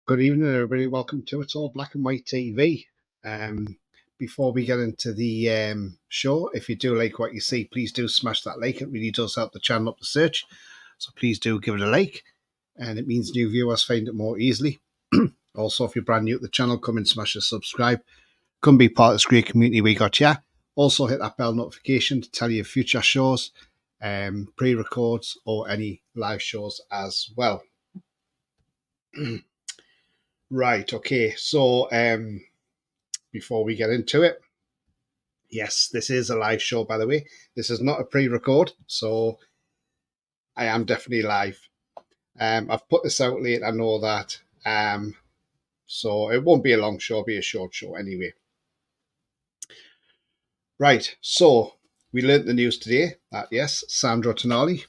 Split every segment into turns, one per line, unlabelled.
Good evening, everybody. Welcome to It's All Black and White TV. Before we get into the show, if you do like what you see, please do smash that like. It really does help the channel up the search. So please do give it a like, and it means new viewers find it more easily. Also, if you're brand new to the channel, come and smash the subscribe. Come be part of this great community we got here. Also, hit that bell notification to tell you future shows, pre-records, or any live shows as well. Right, okay, so before we get into it, yes, this is a live show, by the way. This is not a pre-record, so I am definitely live. I've put this out late, I know that, so it won't be a long show, it'll be a short show anyway. Right, so we learnt the news today that, yes, Sandro Tonali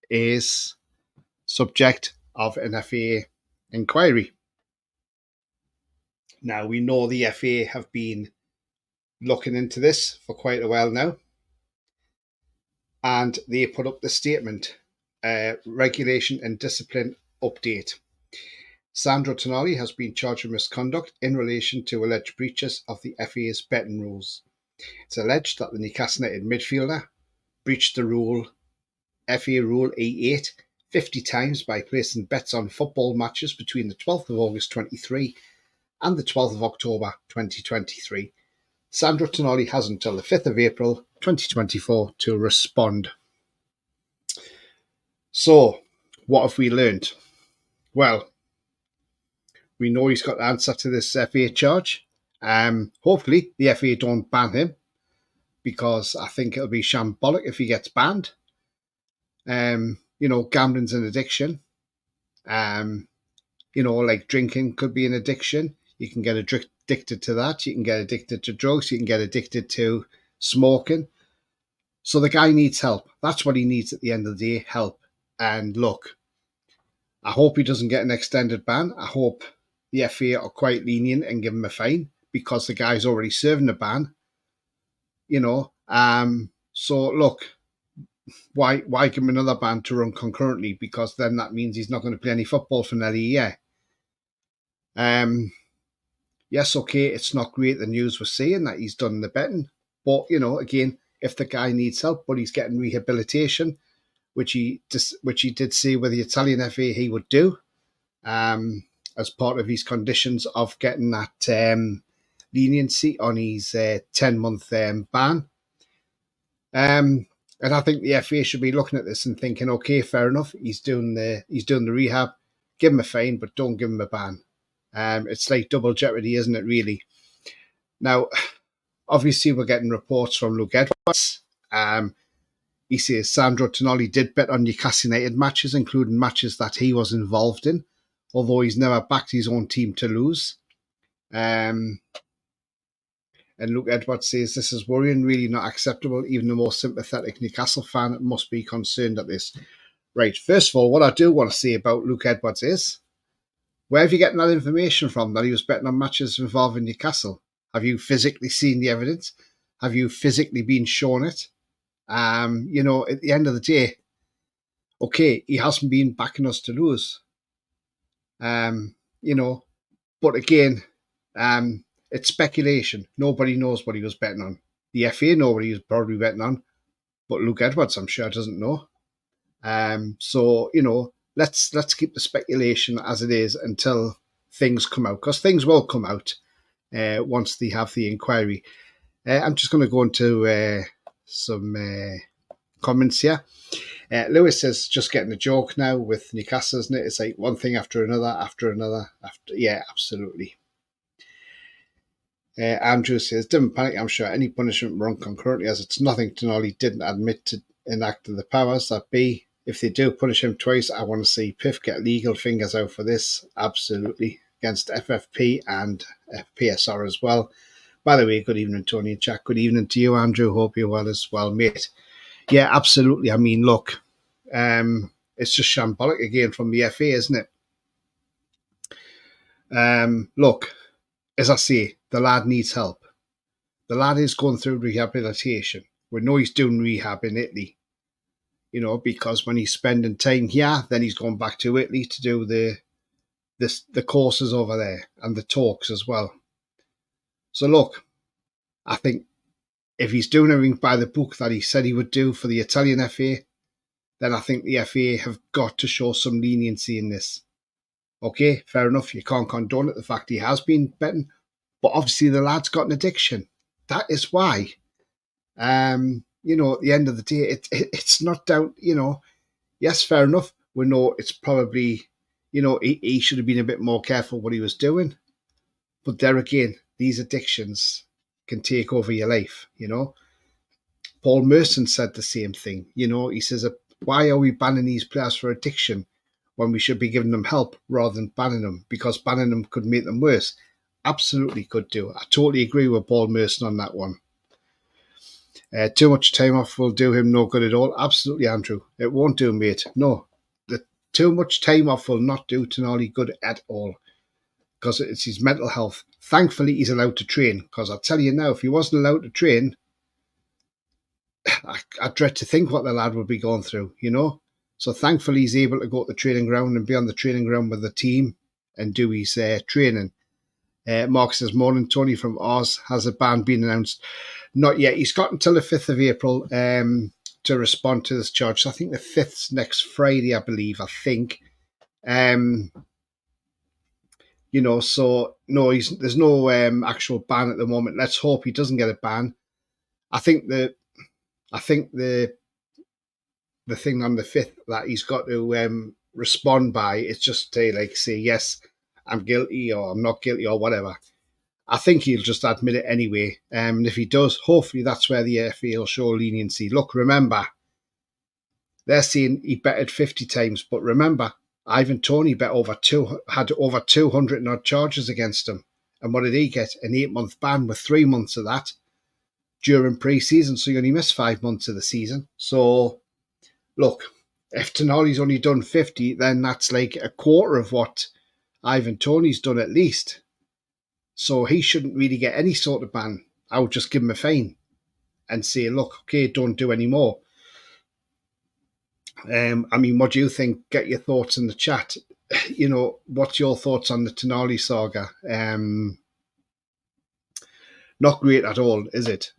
is subject of an FA inquiry. Now, we know the FA have been looking into this for quite a while now, and they put up the statement, Regulation and Discipline Update. Sandro Tonali has been charged with misconduct in relation to alleged breaches of the FA's betting rules. It's alleged that the Newcastle United midfielder breached the FA Rule E8 50 times by placing bets on football matches between the 12th of August 23 and the 12th of October 2023. Sandro Tonali has until the 5th of April 2024 to respond. So, what have we learned? Well, we know he's got the answer to this FA charge. Hopefully, the FA don't ban him, because I think it'll be shambolic if he gets banned. Gambling's an addiction. Like drinking could be an addiction. You can get addicted to that. You can get addicted to drugs. You can get addicted to smoking. So the guy needs help. That's what he needs at the end of the day, help. And look, I hope he doesn't get an extended ban. I hope the FA are quite lenient and give him a fine, because the guy's already serving a ban. So look, why give him another ban to run concurrently? Because then that means he's not going to play any football for nearly a year. Yes, okay, it's not great the news was saying that he's done the betting, but again, if the guy needs help, but he's getting rehabilitation, which he did say with the Italian FA he would do, as part of his conditions of getting that leniency on his 10-month ban. And I think the FA should be looking at this and thinking, okay, fair enough, he's doing the rehab, give him a fine, but don't give him a ban. It's like double jeopardy, isn't it, really? Now, obviously, we're getting reports from Luke Edwards. He says Sandro Tonali did bet on Newcastle United matches, including matches that he was involved in, although he's never backed his own team to lose. And Luke Edwards says this is worrying, really not acceptable. Even the most sympathetic Newcastle fan must be concerned at this. Right, first of all, what I do want to say about Luke Edwards is, where have you getting that information from, that he was betting on matches involving Newcastle? Have you physically seen the evidence? Have you physically been shown it? At the end of the day, okay, he hasn't been backing us to lose. But again, it's speculation. Nobody knows what he was betting on. The FA know what he was probably betting on, but Luke Edwards, I'm sure, doesn't know. Let's keep the speculation as it is until things come out, because things will come out once they have the inquiry. I'm just going to go into some comments here. Lewis says, just getting a joke now with Newcastle, isn't it? It's like one thing after another. Yeah, absolutely. Andrew says, don't panic, I'm sure any punishment run concurrently, as it's nothing Tonali didn't admit to enacting the powers that be. If they do punish him twice, I want to see PIF get legal fingers out for this. Absolutely. Against FFP and PSR as well. By the way, good evening, Tony and Jack. Good evening to you, Andrew. Hope you're well as well, mate. Yeah, absolutely. I mean, look, it's just shambolic again from the FA, isn't it? Look, as I say, the lad needs help. The lad is going through rehabilitation. We know he's doing rehab in Italy. Because when he's spending time here, then he's going back to Italy to do the the courses over there and the talks as well. So look, I think if he's doing everything by the book that he said he would do for the Italian FA, then I think the FA have got to show some leniency in this. Okay, fair enough. You can't condone it, the fact he has been betting, but obviously the lad's got an addiction. That is why. At the end of the day, it's not down. Yes, fair enough. We know it's probably, he should have been a bit more careful what he was doing. But there again, these addictions can take over your life. Paul Merson said the same thing. He says, why are we banning these players for addiction when we should be giving them help rather than banning them? Because banning them could make them worse. Absolutely could do. I totally agree with Paul Merson on that one. Too much time off will do him no good at all. Absolutely, Andrew. It won't do, mate. No. The too much time off will not do Tonali good at all, because it's his mental health. Thankfully, he's allowed to train, because I'll tell you now, if he wasn't allowed to train, I dread to think what the lad would be going through, So thankfully, he's able to go to the training ground and be on the training ground with the team and do his training. Mark says, morning, Tony from Oz. Has a ban been announced? Not yet. He's got until the 5th of April to respond to this charge. So I think the 5th's next Friday, I believe. So no, there's no actual ban at the moment. Let's hope he doesn't get a ban. I think the thing on the 5th that he's got to respond by is just to say, yes, I'm guilty or I'm not guilty or whatever. I think he'll just admit it anyway. And if he does, hopefully that's where the FA will show leniency. Look, remember, they're saying he betted 50 times, but remember, Ivan Toney had over 200 odd charges against him. And what did he get? An 8-month ban with 3 months of that during pre-season. So he only missed 5 months of the season. So, look, if Tonali's only done 50, then that's like a quarter of what Ivan Toney's done at least. So he shouldn't really get any sort of ban. I would just give him a fine and say, look, okay, don't do any more. What do you think? Get your thoughts in the chat. What's your thoughts on the Tonali saga? Not great at all, is it?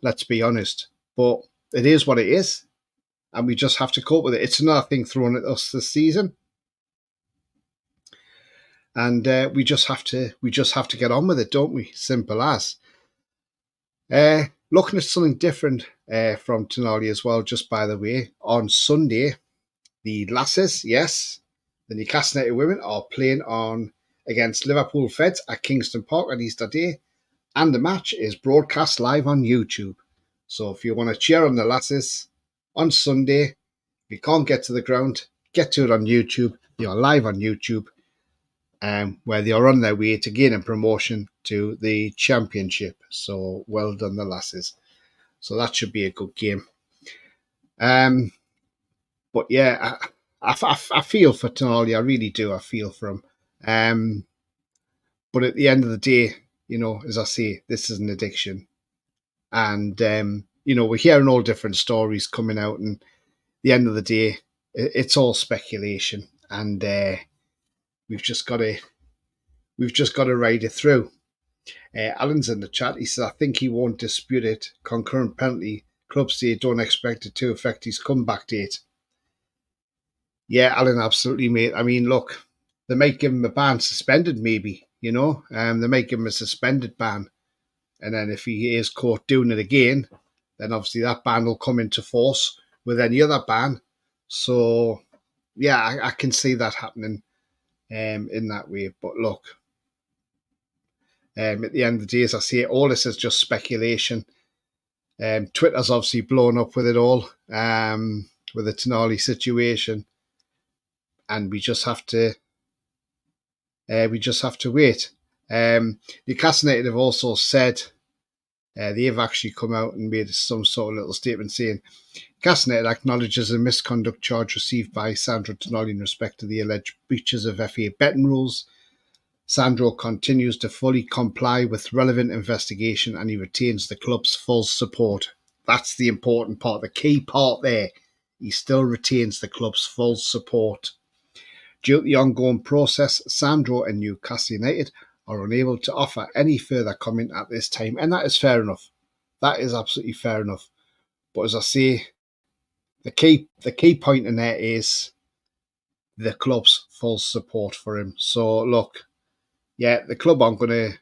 Let's be honest. But it is what it is. And we just have to cope with it. It's another thing thrown at us this season. And we just have to get on with it, don't we? Simple as. Looking at something different from Tonali as well, just by the way, on Sunday, the lasses, yes, the Newcastle United women are playing on against Liverpool Feds at Kingston Park on Easter Day, and the match is broadcast live on YouTube. So if you want to cheer on the lasses on Sunday, if you can't get to the ground, get to it on YouTube. You're live on YouTube. Where they are on their way to gaining promotion to the championship. So well done, the lasses. So that should be a good game. But yeah, I feel for Tonali. I really do. I feel for him. But at the end of the day, as I say, this is an addiction. And, we're hearing all different stories coming out. And at the end of the day, it's all speculation. And we've just got to ride it through. Alan's in the chat. He says, I think he won't dispute it. Concurrent penalty. Clubs say don't expect it to affect his comeback date. Yeah, Alan, absolutely, mate. Look, they might give him a ban, suspended maybe, they might give him a suspended ban. And then if he is caught doing it again, then obviously that ban will come into force with any other ban. So, yeah, I can see that happening. In that way. But look, at the end of the day, as I say, all this is just speculation. Twitter's obviously blown up with it all, with the Tonali situation, and we just have to wait. Newcastle United have also said they've actually come out and made some sort of little statement saying Newcastle United acknowledges a misconduct charge received by Sandro Tonali in respect to the alleged breaches of FA betting rules. Sandro continues to fully comply with relevant investigation and he retains the club's full support. That's the important part, the key part there. He still retains the club's full support. Due to the ongoing process, Sandro and Newcastle United are unable to offer any further comment at this time, and that is fair enough. That is absolutely fair enough. But as I say, the key point in there is the club's full support for him. So look, yeah, the club aren't going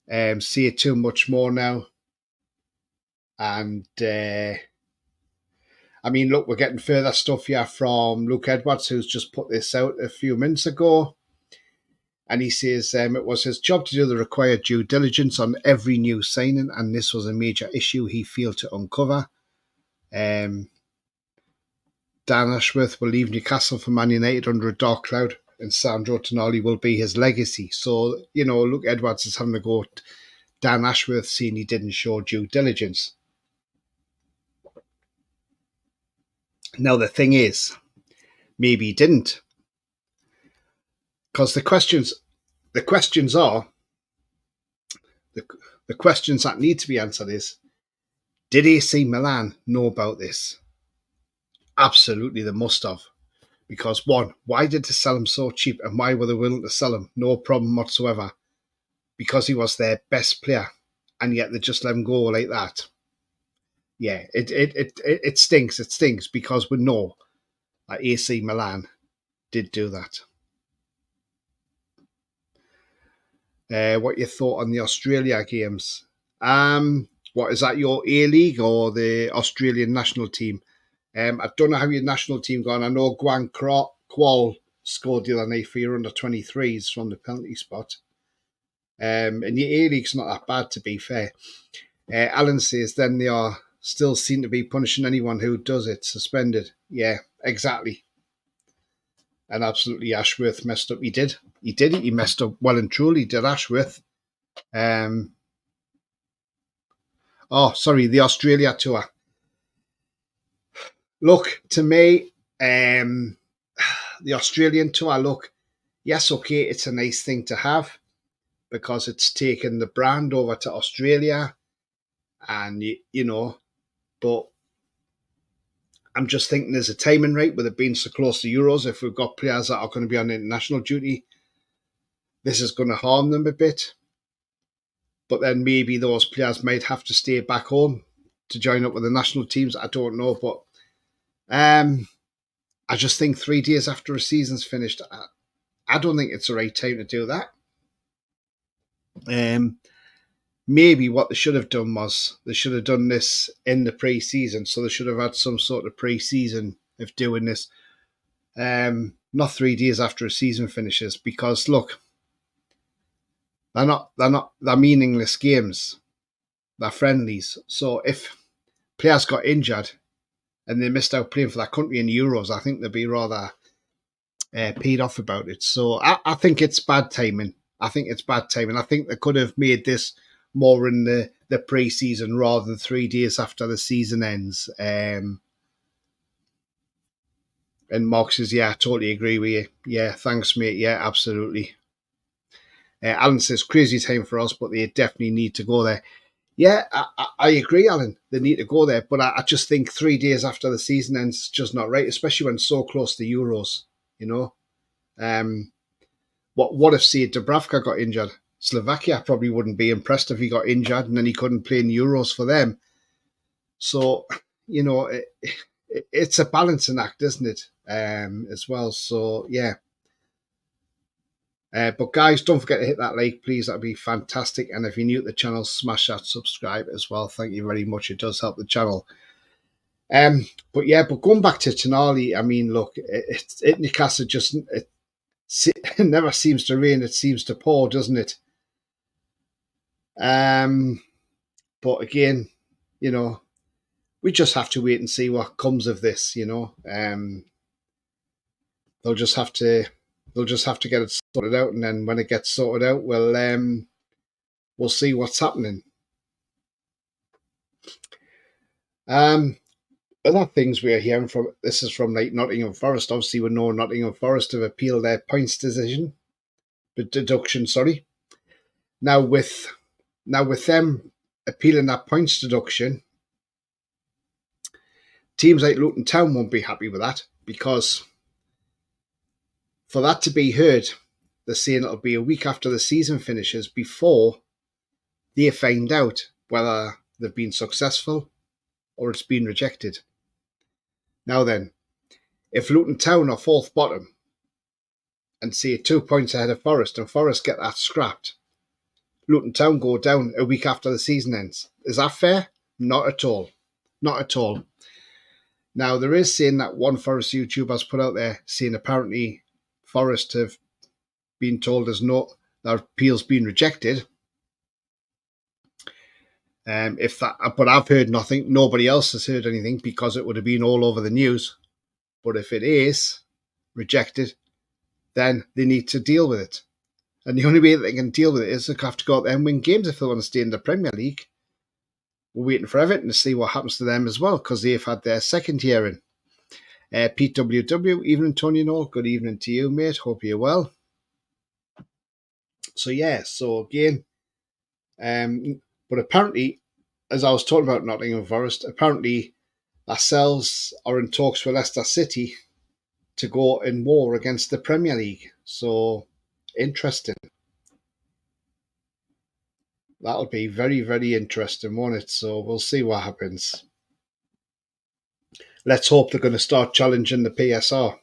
to see it too much more now. And I mean, look, we're getting further stuff here from Luke Edwards, who's just put this out a few minutes ago. And he says it was his job to do the required due diligence on every new signing, and this was a major issue he failed to uncover. Dan Ashworth will leave Newcastle for Man United under a dark cloud, and Sandro Tonali will be his legacy. So, you know, Luke Edwards is having to go at Dan Ashworth saying he didn't show due diligence. Now, the thing is, maybe he didn't. Because the questions are, the questions that need to be answered is, did AC Milan know about this? Absolutely, they must have. Because one, why did they sell him so cheap, and why were they willing to sell him? No problem whatsoever. Because he was their best player, and yet they just let him go like that. Yeah, it stinks. It stinks because we know that AC Milan did do that. What your thought on the Australia games? What is that? Your A League or the Australian national team? I don't know how your national team gone. I know Guan Qual scored the other night for your under 23s from the penalty spot. And your A League's not that bad, to be fair. Alan says then they are still seem to be punishing anyone who does it, suspended. Yeah, exactly. And absolutely, Ashworth messed up. He did. He messed up well and truly, did Ashworth. The Australia tour. Look, to me, the Australian tour, look, yes, okay, it's a nice thing to have because it's taken the brand over to Australia and, you know, but I'm just thinking there's a timing right with it being so close to Euros. If we've got players that are going to be on international duty, this is going to harm them a bit. But then maybe those players might have to stay back home to join up with the national teams. I don't know. But I just think 3 days after a season's finished, I don't think it's the right time to do that. Maybe what they should have done was they should have done this in the pre-season. So they should have had some sort of pre-season of doing this. Not 3 days after a season finishes, because look, they're meaningless games. They're friendlies. So if players got injured and they missed out playing for that country in the Euros, I think they'd be rather peed off about it. So I think it's bad timing. I think they could have made this more in the pre-season rather than 3 days after the season ends. And Mark says, yeah, I totally agree with you. Yeah, thanks, mate. Yeah, absolutely. Alan says, crazy time for us, but they definitely need to go there. Yeah, I agree, Alan. They need to go there. But I just think 3 days after the season ends is just not right, especially when so close to Euros, you know. What if, say, Dubravka got injured? Slovakia probably wouldn't be impressed if he got injured and then he couldn't play in Euros for them. So, you know, it's a balancing act, isn't it, as well? So, yeah. But guys, don't forget to hit that like, please. That'd be fantastic. And if you're new to the channel, smash that subscribe as well. Thank you very much. It does help the channel. But going back to Tonali, I mean, look, it Newcastle just it never seems to rain. It seems to pour, doesn't it? But again, you know, we just have to wait and see what comes of this. You know, they'll just have to get it sorted out, and then when it gets sorted out, we'll see what's happening. Other things we're hearing from, this is from like Nottingham Forest. Obviously, we know Nottingham Forest have appealed their points deduction. Sorry. Now with them appealing that points deduction, teams like Luton Town won't be happy with that because For that to be heard, they're saying it'll be a week after the season finishes before they find out whether they've been successful or it's been rejected. Now then, if Luton Town are fourth bottom and say 2 points ahead of Forest and Forest get that scrapped, Luton Town go down a week after the season ends. Is that fair? Not at all. Not at all. Now, there is saying that one Forest YouTuber has put out there saying apparently Forest have been told their appeal's been rejected. But I've heard nothing. Nobody else has heard anything because it would have been all over the news. But if it is rejected, then they need to deal with it. And the only way that they can deal with it is they have to go out there and win games if they want to stay in the Premier League. We're waiting for Everton to see what happens to them as well because they've had their second year in. Pete WW, evening Tony Noel. Good evening to you, mate. Hope you're well. So again, but apparently, as I was talking about Nottingham Forest, apparently ourselves are in talks with Leicester City to go in war against the Premier League. So interesting. That'll be very, very interesting, won't it? So we'll see what happens. Let's hope they're going to start challenging the PSR.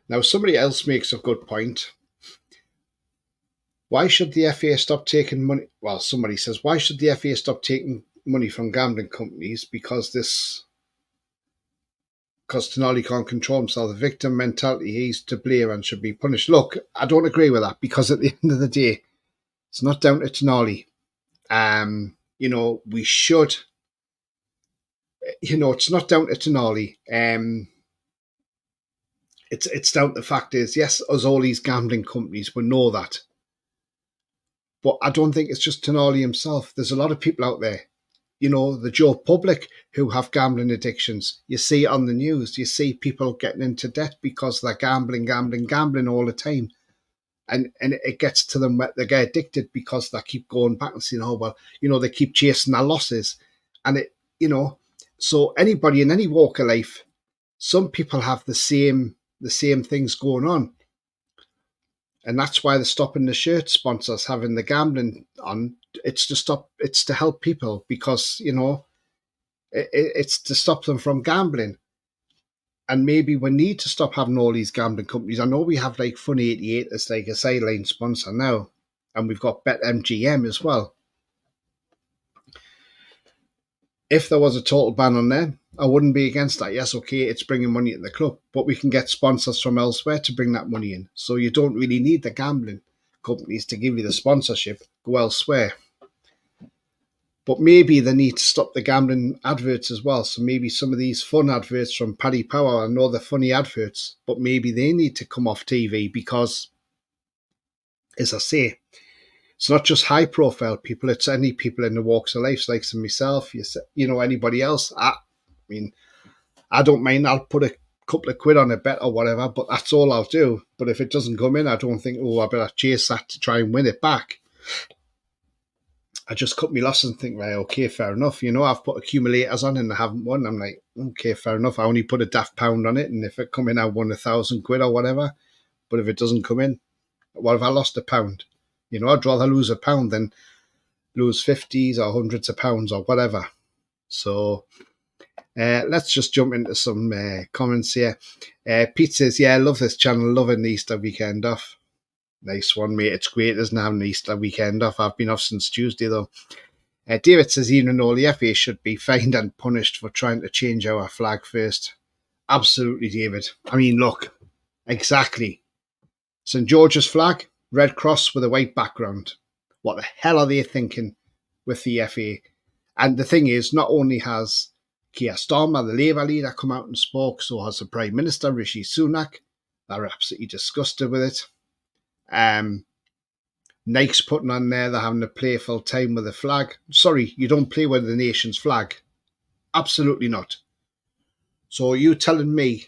Now, somebody else makes a good point. Why should the FA stop taking money? Well, somebody says, why should the FA stop taking money from gambling companies? Because Tonali can't control himself. The victim mentality, he's to blame and should be punished. Look, I don't agree with that because at the end of the day, it's not down to Tonali. We should, it's not down to Tonali. It's down to the fact is, yes, us all these gambling companies, we know that. But I don't think it's just Tonali himself. There's a lot of people out there, the Joe public who have gambling addictions. You see it on the news. You see people getting into debt because they're gambling all the time. And it gets to them, they get addicted because they keep going back and saying, they keep chasing their losses. And so anybody in any walk of life, some people have the same things going on. And that's why they're stopping the shirt sponsors having the gambling on. It's to help people because, it's to stop them from gambling. And maybe we need to stop having all these gambling companies. I know we have like Fun88 as like a sideline sponsor now. And we've got BetMGM as well. If there was a total ban on them, I wouldn't be against that. Yes, okay, it's bringing money to the club, but we can get sponsors from elsewhere to bring that money in. So you don't really need the gambling companies to give you the sponsorship. Go elsewhere. But maybe they need to stop the gambling adverts as well. So maybe some of these fun adverts from Paddy Power, I know they're funny adverts, but maybe they need to come off TV because, as I say, it's not just high-profile people, it's any people in the walks of life, like myself, anybody else. I don't mind, I'll put a couple of quid on a bet or whatever, but that's all I'll do. But if it doesn't come in, I don't think, I better chase that to try and win it back. I just cut my losses and think, right, okay, fair enough. I've put accumulators on and I haven't won. I'm like, okay, fair enough. I only put a daft pound on it, and if it come in, I won 1,000 quid or whatever. But if it doesn't come in, what if I lost £1? I'd rather lose £1 than lose 50s or hundreds of pounds or whatever. So let's just jump into some comments here. Pete says, I love this channel, loving the Easter weekend off. Nice one, mate. It's great, isn't having an Easter weekend off. I've been off since Tuesday, though. David says, even though the FA should be fined and punished for trying to change our flag first. Absolutely, David. Look, exactly. St. George's flag, red cross with a white background. What the hell are they thinking with the FA? And the thing is, not only has Keir Starmer, the Labour leader, come out and spoke, so has the Prime Minister, Rishi Sunak. They're absolutely disgusted with it. Nike's putting on there, they're having a playful time with the flag. Sorry, you don't play with the nation's flag. Absolutely not. So are you telling me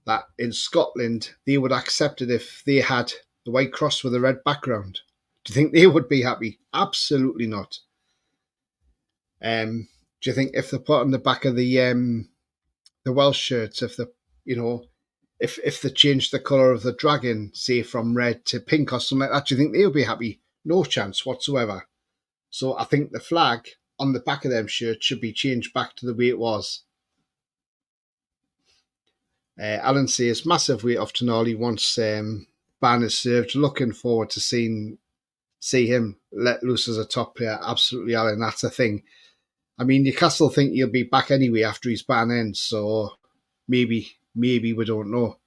that in Scotland they would accept it if they had the white cross with a red background? Do you think they would be happy? Absolutely not. Do you think if they put on the back of the Welsh shirts, if the if they change the colour of the dragon, say from red to pink or something like that, do you think they'll be happy? No chance whatsoever. So I think the flag on the back of them shirts should be changed back to the way it was. Alan says, massive weight off Tonali once ban is served. Looking forward to see him let loose as a top player. Absolutely, Alan, that's a thing. I mean, Newcastle think he'll be back anyway after his ban ends, so maybe we don't know.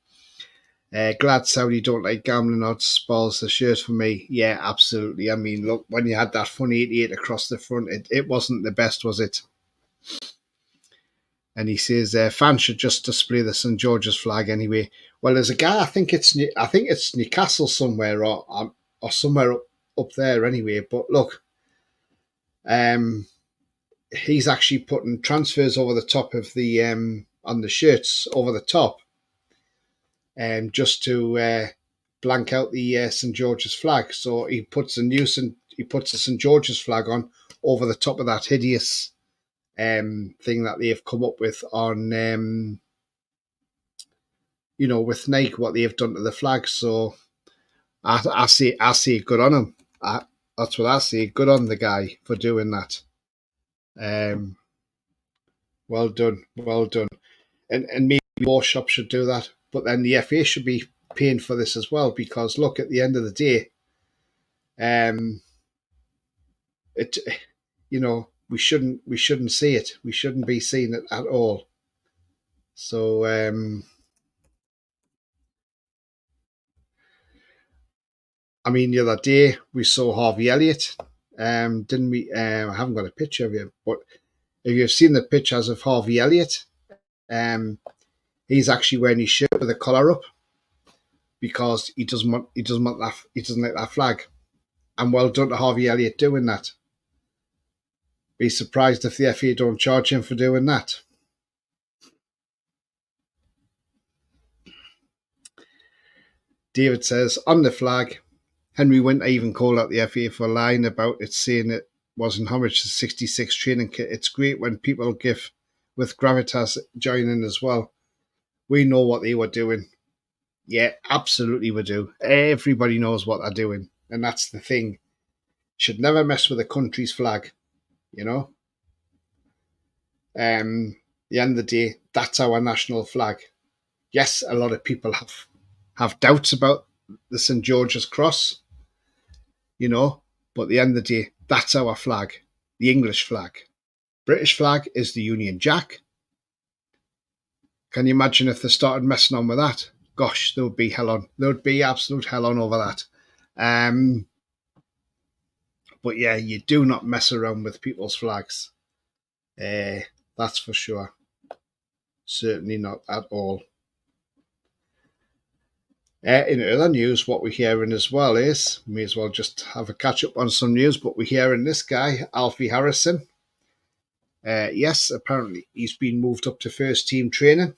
Glad Saudi don't like gambling odds, spoils the shirt for me. Yeah, absolutely. I mean, look, when you had that fun 88 across the front, it wasn't the best, was it? And he says fans should just display the St George's flag anyway. Well, there's a guy, I think it's Newcastle somewhere or somewhere up there anyway. But look, he's actually putting transfers over the top of the on the shirts over the top, just to blank out the St George's flag. So he puts a St George's flag on over the top of that hideous thing that they've come up with on with Nike, what they've done to the flag. So I say good on him. That's what I say. Good on the guy for doing that. Well done. And maybe more shops should do that. But then the FA should be paying for this as well, because look, at the end of the day, we shouldn't see it. We shouldn't be seeing it at all. So I mean, the other day we saw Harvey Elliott, didn't we? I haven't got a picture of him, but if you've seen the pictures of Harvey Elliott, he's actually wearing his shirt with the collar up because he doesn't like that flag. And well done to Harvey Elliott doing that. Be surprised if the FA don't charge him for doing that. David says, on the flag, Henry Winter even called out the FA for lying about it, saying it wasn't homage to 66 training kit. It's great when people give with gravitas joining as well. We know what they were doing. Yeah, absolutely we do. Everybody knows what they're doing. And that's the thing. Should never mess with a country's flag, you know? At the end of the day, that's our national flag. Yes, a lot of people have doubts about the St George's Cross, but at the end of the day, that's our flag, the English flag. British flag is the Union Jack. Can you imagine if they started messing on with that? Gosh, there would be hell on. There would be absolute hell on over that. But yeah, you do not mess around with people's flags. That's for sure. Certainly not at all. In other news, what we're hearing as well is, may as well just have a catch up on some news, but we're hearing this guy, Alfie Harrison. Yes, apparently he's been moved up to first team training.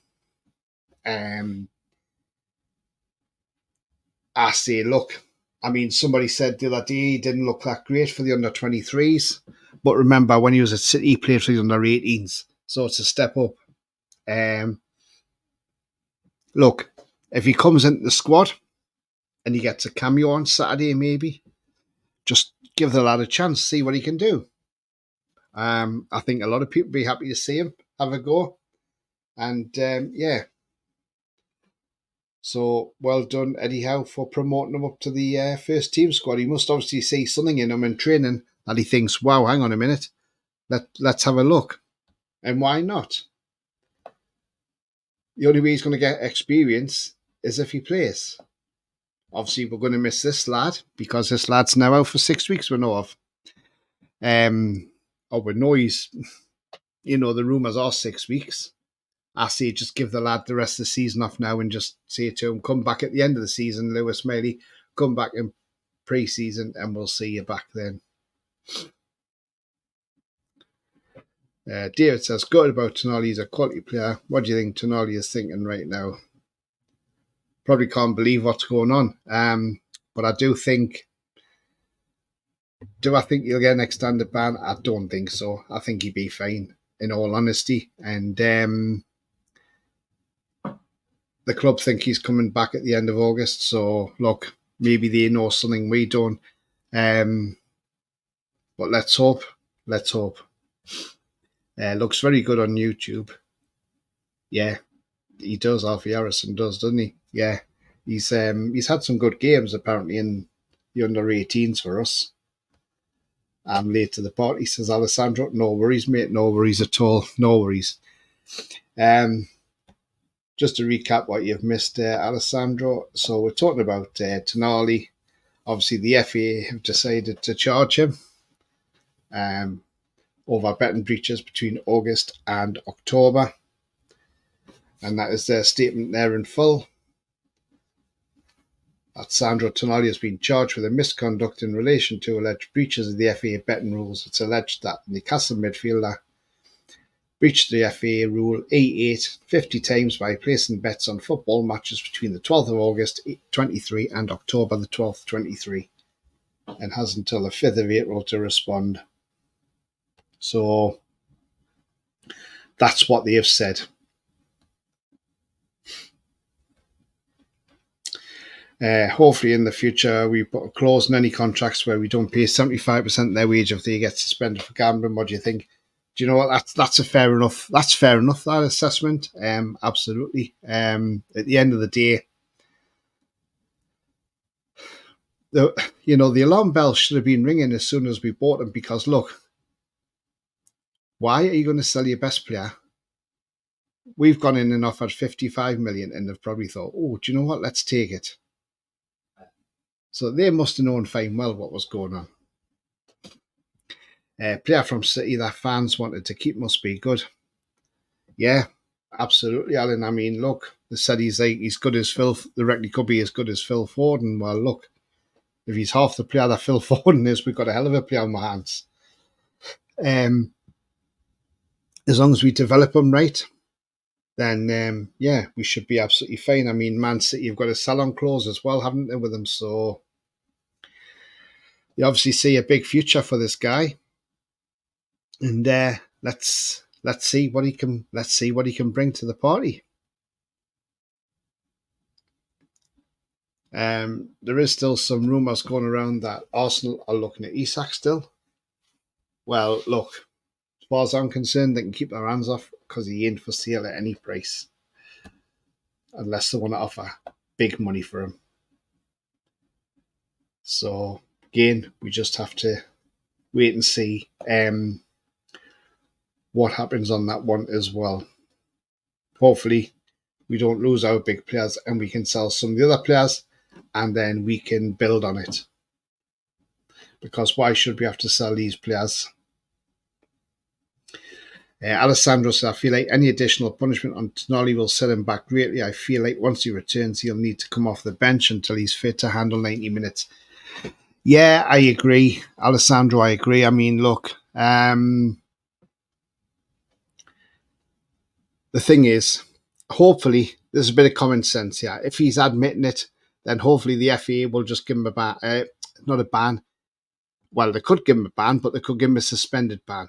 I say, look, I mean, somebody said the other day he didn't look that great for the under-23s. But remember, when he was at City, he played for the under-18s. So it's a step up. Look, if he comes into the squad and he gets a cameo on Saturday, maybe, just give the lad a chance, see what he can do. I think a lot of people will be happy to see him have a go. And yeah. So well done, Eddie Howe, for promoting him up to the first team squad. He must obviously see something in him in training that he thinks, wow, hang on a minute, let's have a look. And why not? The only way he's going to get experience is if he plays. Obviously, we're going to miss this lad because this lad's now out for 6 weeks, we know of. We know he's, the rumours are 6 weeks. I say just give the lad the rest of the season off now and just say to him, come back at the end of the season, Lewis Maley, come back in pre-season and we'll see you back then. David says, good about Tonali, he's a quality player. What do you think Tonali is thinking right now? Probably can't believe what's going on. But I do think, I think he'll get an extended ban? I don't think so. I think he'd be fine. in all honesty. And the club think he's coming back at the end of August. So look, maybe they know something we don't. But let's hope. Let's hope. Looks very good on YouTube. Yeah, he does. Alfie Harrison does, doesn't he? Yeah, he's had some good games apparently in the under-18s for us. I'm late to the party, says Alessandro. No worries, mate. No worries at all. No worries. Just to recap what you've missed, Alessandro. So we're talking about Tonali. Obviously, the FA have decided to charge him over betting breaches between August and October. And that is their statement there in full. That Sandro Tonali has been charged with a misconduct in relation to alleged breaches of the FA betting rules. It's alleged that Newcastle midfielder breached the FA rule E8 50 times by placing bets on football matches between the 12th of August 23 and October the 12th 23, and has until the 5th of April to respond. So that's what they have said. Hopefully in the future we put a clause in any contracts where we don't pay 75% of their wage if they get suspended for gambling. What do you think? Do you know what? That's a fair enough. That's fair enough, that assessment. Absolutely. At the end of the day, the alarm bell should have been ringing as soon as we bought him, because look, why are you going to sell your best player? We've gone in and offered 55 million and they've probably thought, oh, do you know what? Let's take it. So they must have known fine well what was going on. Player from City that fans wanted to keep must be good. Yeah, absolutely, Alan. I mean, look, they said he's good as Phil. They reckon he could be as good as Phil Foden. Well, look, if he's half the player that Phil Foden is, we've got a hell of a player on our hands. As long as we develop him right, then we should be absolutely fine. I mean, Man City have got a sell-on clause as well, haven't they, with him? So you obviously see a big future for this guy, and let's see what he can bring to the party. There is still some rumours going around that Arsenal are looking at Isak still. Well, look, as far as I'm concerned, they can keep their hands off, because he ain't for sale at any price, unless they want to offer big money for him. So again, we just have to wait and see what happens on that one as well. Hopefully we don't lose our big players and we can sell some of the other players, and then we can build on it. Because why should we have to sell these players? Alessandro said, I feel like any additional punishment on Tonali will set him back greatly. I feel like once he returns, he'll need to come off the bench until he's fit to handle 90 minutes. Yeah, I agree. Alessandro, I agree. I mean, look, the thing is, hopefully, there's a bit of common sense here. If he's admitting it, then hopefully the FA will just give him a ban. Not a ban. Well, they could give him a ban, but they could give him a suspended ban.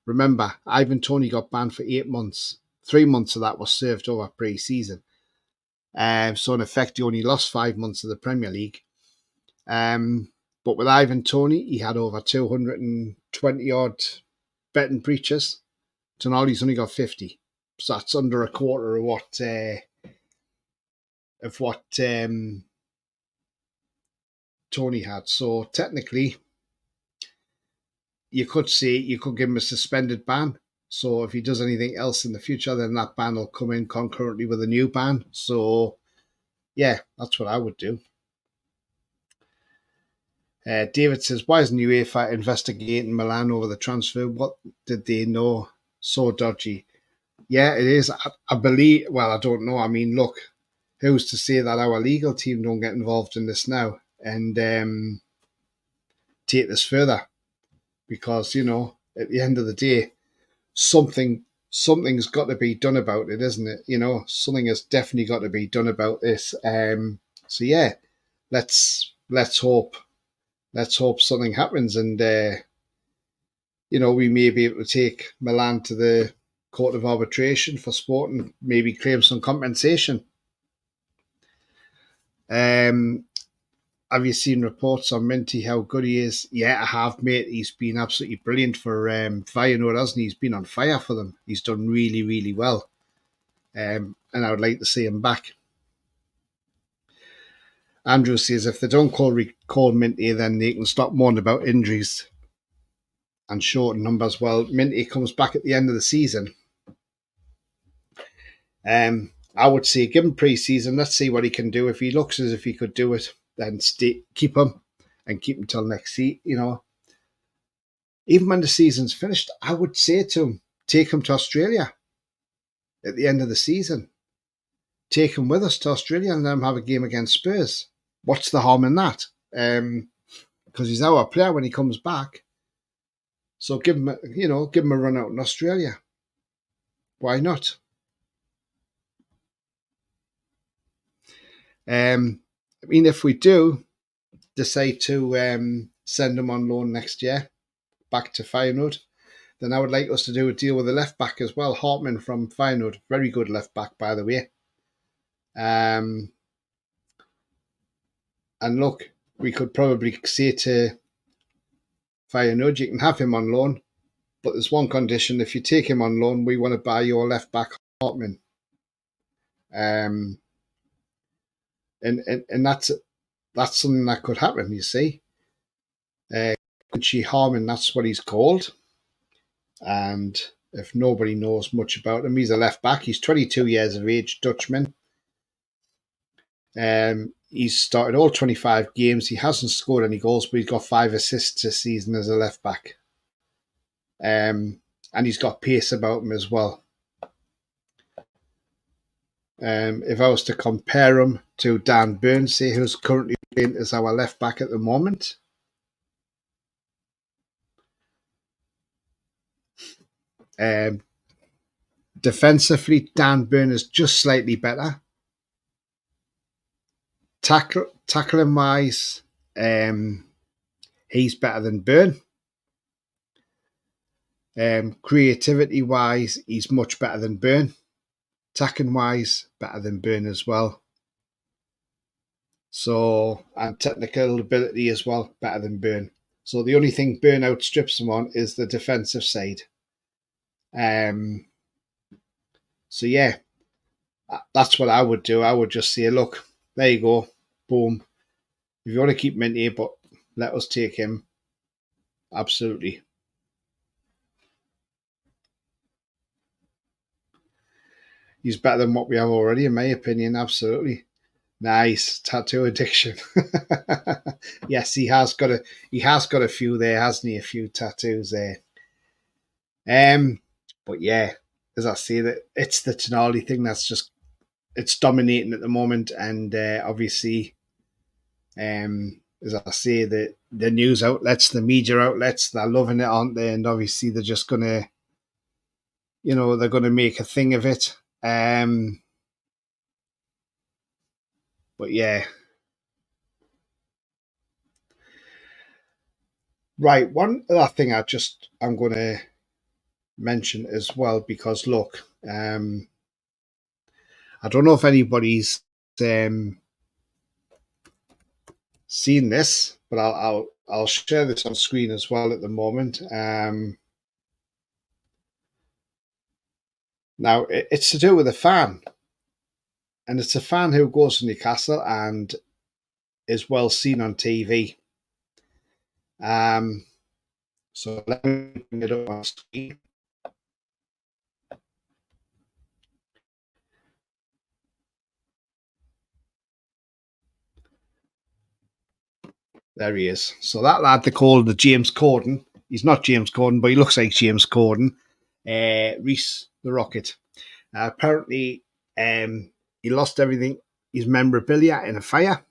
Remember, Ivan Toney got banned for 8 months. 3 months of that was served over pre-season. So in effect, he only lost 5 months of the Premier League. But with Ivan Toney, he had over 220-odd betting breaches. Tonali's only got 50. So that's under a quarter of what Toney had. So technically, you could give him a suspended ban. So if he does anything else in the future, then that ban will come in concurrently with a new ban. So yeah, that's what I would do. David says, why isn't UEFA investigating Milan over the transfer? What did they know? So dodgy. Yeah, it is. I believe, well, I don't know. I mean, look, who's to say that our legal team don't get involved in this now and take this further? Because, at the end of the day, something's got to be done about it, isn't it? Something has definitely got to be done about this. So yeah, let's hope something happens and we may be able to take Milan to the Court of Arbitration for sport and maybe claim some compensation. Have you seen reports on Minty, how good he is? Yeah, I have, mate. He's been absolutely brilliant for Feyenoord, hasn't he? He's been on fire for them. He's done really, really well. And I would like to see him back. Andrew says if they don't call Minty, then they can stop moaning about injuries and short numbers. Well, Minty comes back at the end of the season. I would say give him pre-season. Let's see what he can do. If he looks as if he could do it, then keep him and keep him till next season. Even when the season's finished, I would say to him, take him to Australia at the end of the season. Take him with us to Australia and let him have a game against Spurs. What's the harm in that? Because he's our player when he comes back. So give him a run out in Australia. Why not? If we do decide to send him on loan next year back to Feyenoord, then I would like us to do a deal with the left back as well. Hartman from Feyenoord, very good left back, by the way. And look, we could probably say to Feyenoord, you can have him on loan, but there's one condition: if you take him on loan, we want to buy your left back, Hartman. And that's something that could happen, you see. Kuchi Harmon, that's what he's called. And if nobody knows much about him, he's a left back. He's 22 years of age, Dutchman. He's started all 25 games. He hasn't scored any goals, but he's got 5 assists this season as a left back. And he's got pace about him as well. If I was to compare him to Dan Burns, say, who's currently playing as our left back at the moment, defensively, Dan Burn is just slightly better. Tackling wise, he's better than Burn. Creativity wise, he's much better than Burn. Attacking wise, better than Burn as well. So, and technical ability as well, better than Burn. So the only thing Burn outstrips him on is the defensive side. So yeah, that's what I would do. I would just say, look, there you go, boom. If you want to keep Minty, but let us take him. Absolutely. He's better than what we have already, in my opinion. Absolutely. Nice tattoo addiction. Yes, he has got a few there, hasn't he? A few tattoos there. But yeah, as I say, that it's the Tonali thing that's just it's dominating at the moment, and obviously, as I say, the news outlets, the media outlets, they're loving it, aren't they? And obviously, they're just gonna, they're gonna make a thing of it. But yeah. Right, one other thing I'm going to mention as well, because look, I don't know if anybody's seen this, but I'll share this on screen as well at the moment. Now it's to do with a fan, and it's a fan who goes to Newcastle and is well seen on TV. So let me bring it up on screen. There he is. So that lad they call the James Corden. He's not James Corden, but he looks like James Corden. Reese the Rocket. Apparently, he lost everything. His memorabilia in a fire.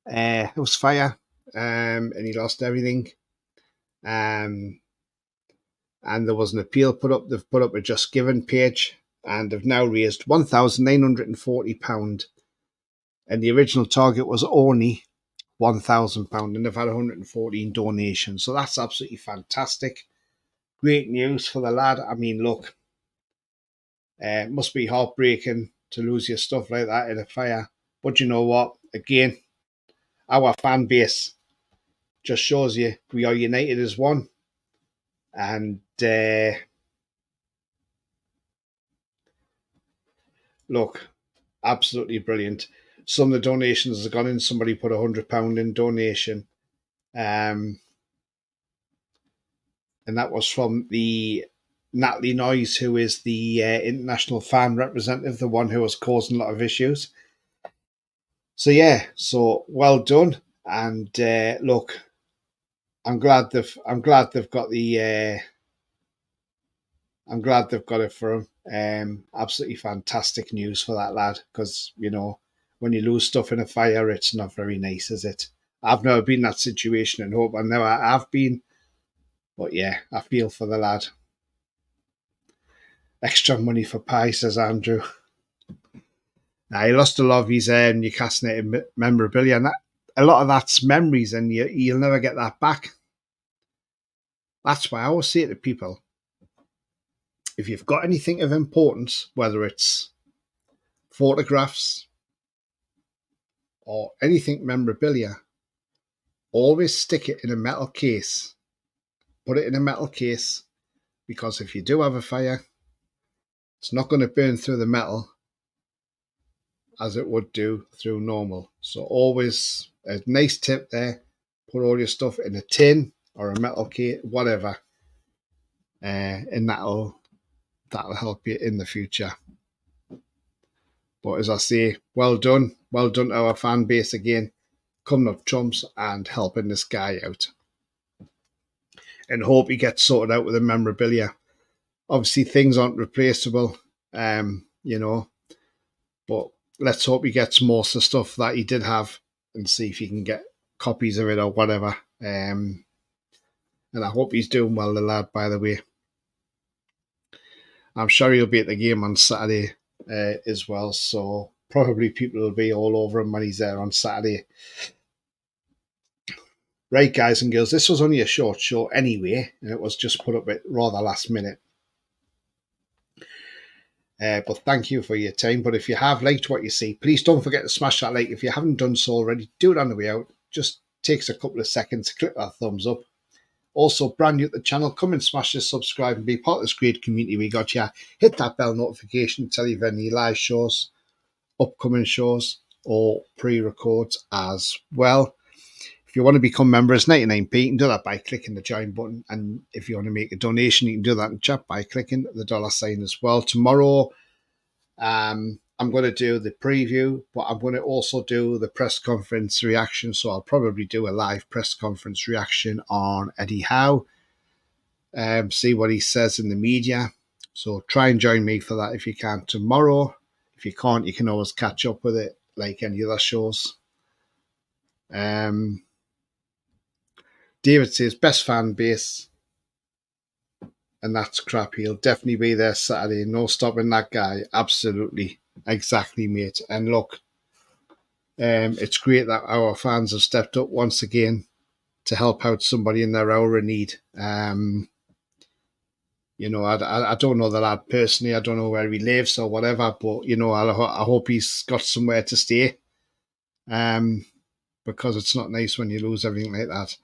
It was fire, and he lost everything. And there was an appeal put up. They've put up a Just Given page, and they've now raised £1,940. And the original target was only £1,000 and they've had 114 donations. So that's absolutely fantastic. Great news for the lad. I mean, look, it must be heartbreaking to lose your stuff like that in a fire. But you know what? Again, our fan base just shows you we are united as one. And look, absolutely brilliant. Some of the donations have gone in. Somebody put £100 in donation. And that was from the Natalie Noyes, who is the international fan representative, the one who was causing a lot of issues. So yeah, so well done. And look, I'm glad they've got the I'm glad they've got it for him. Absolutely fantastic news for that lad, because you know when you lose stuff in a fire, it's not very nice, is it? I've never been in that situation, and hope I never have been. But yeah, I feel for the lad. Extra money for pie, says Andrew. Now, he lost a lot of his Newcastle United memorabilia, and a lot of that's memories, and you'll never get that back. That's why I always say to people, if you've got anything of importance, whether it's photographs or anything memorabilia, always stick it in a metal case. Put it in a metal case, because if you do have a fire, it's not going to burn through the metal as it would do through normal. So always a nice tip there. Put all your stuff in a tin or a metal case, whatever, and that'll help you in the future. But as I say, well done to our fan base again, coming up trumps and helping this guy out. And hope he gets sorted out with the memorabilia. Obviously, things aren't replaceable, you know, but let's hope he gets most of the stuff that he did have and see if he can get copies of it or whatever. And I hope he's doing well, the lad, by the way. I'm sure he'll be at the game on Saturday as well, so probably people will be all over him when he's there on Saturday. Right, guys and girls, this was only a short show anyway, and it was just put up at rather last minute. But thank you for your time. But if you have liked what you see, please don't forget to smash that like. If you haven't done so already, do it on the way out. Just takes a couple of seconds to click that thumbs up. Also, brand new to the channel, come and smash this subscribe and be part of this great community we got here. Hit that bell notification to tell you of any live shows, upcoming shows, or pre-records as well. If you want to become members, 99p, you can do that by clicking the join button. And if you want to make a donation, you can do that in chat by clicking the $sign as well. Tomorrow, I'm going to do the preview, but I'm going to also do the press conference reaction. So I'll probably do a live press conference reaction on Eddie Howe, see what he says in the media. So try and join me for that if you can tomorrow. If you can't, you can always catch up with it like any other shows. David says, best fan base. And that's crap. He'll definitely be there Saturday. No stopping that guy. Absolutely. Exactly, mate. And look, it's great that our fans have stepped up once again to help out somebody in their hour of need. You know, I don't know the lad personally. I don't know where he lives or whatever, but, you know, I hope he's got somewhere to stay. Because it's not nice when you lose everything like that.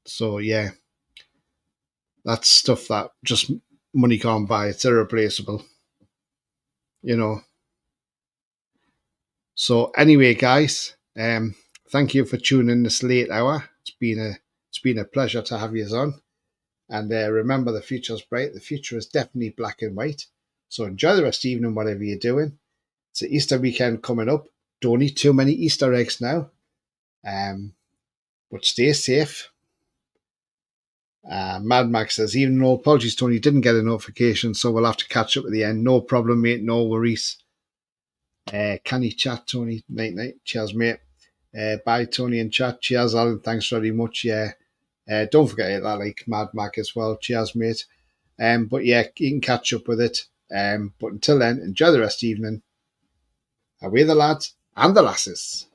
So yeah, that's stuff that just money can't buy. It's irreplaceable, you know. So anyway, guys, thank you for tuning in this late hour. It's been a pleasure to have you on. And remember, the future's bright. The future is definitely black and white. So enjoy the rest of the evening, whatever you're doing. It's the Easter weekend coming up. Don't eat too many Easter eggs now. But stay safe. Mad Max says, even though apologies, Tony, didn't get a notification, so we'll have to catch up at the end. No problem, mate. No worries. Can you chat, Tony? Night. Cheers, mate. Bye, Tony, and chat. Cheers, Alan. Thanks very much. Yeah. Don't forget that, like Mad Mac as well. Cheers, mate. But yeah, you can catch up with it. But until then, enjoy the rest of the evening. Away the lads and the lasses.